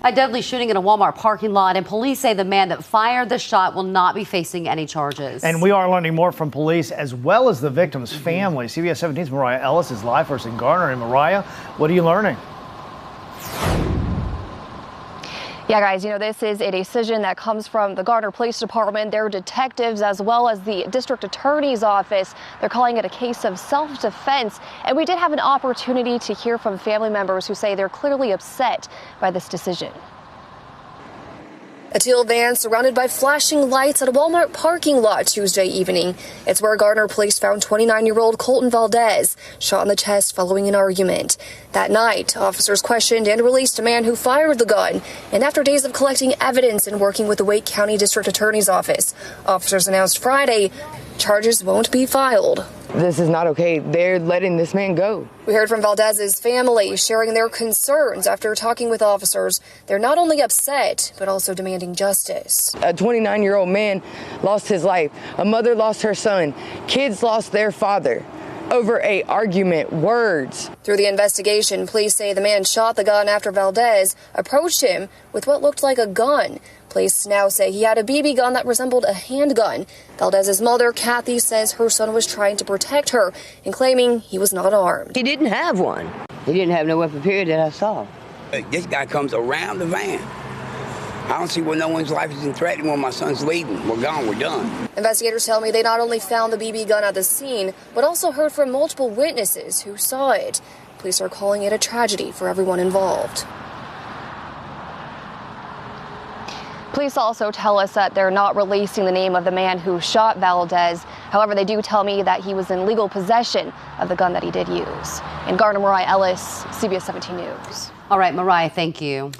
A deadly shooting in a Walmart parking lot, and police say the man that fired the shot will not be facing any charges. And we are learning more from police as well as the victim's family. CBS 17's Mariah Ellis is live for us in Garner. And Mariah, what are you learning? Yeah, guys, this is a decision that comes from the Garner Police Department, their detectives, as well as the district attorney's office. They're calling it a case of self-defense. And we did have an opportunity to hear from family members who say they're clearly upset by this decision. A teal van surrounded by flashing lights at a Walmart parking lot Tuesday evening. It's where Garner police found 29-year-old Colton Valdez shot in the chest following an argument. That night, officers questioned and released a man who fired the gun. And after days of collecting evidence and working with the Wake County District Attorney's Office, officers announced Friday charges won't be filed. This is not okay. They're letting this man go. We heard from Valdez's family sharing their concerns after talking with officers. They're not only upset, but also demanding justice. A 29-year-old man lost his life. A mother lost her son. Kids lost their father over a argument, words. Through the investigation, police say the man shot the gun after Valdez approached him with what looked like a gun. Police now say he had a BB gun that resembled a handgun. Valdez's mother, Kathy, says her son was trying to protect her and claiming he was not armed. He didn't have one. He didn't have no weapon, period, that I saw. This guy comes around the van. I don't see where no one's life is in threat when my son's leaving. We're gone. We're done. Investigators tell me they not only found the BB gun at the scene, but also heard from multiple witnesses who saw it. Police are calling it a tragedy for everyone involved. Police also tell us that they're not releasing the name of the man who shot Valdez. However, they do tell me that he was in legal possession of the gun that he did use. In Garner, Mariah Ellis, CBS 17 News. All right, Mariah, thank you.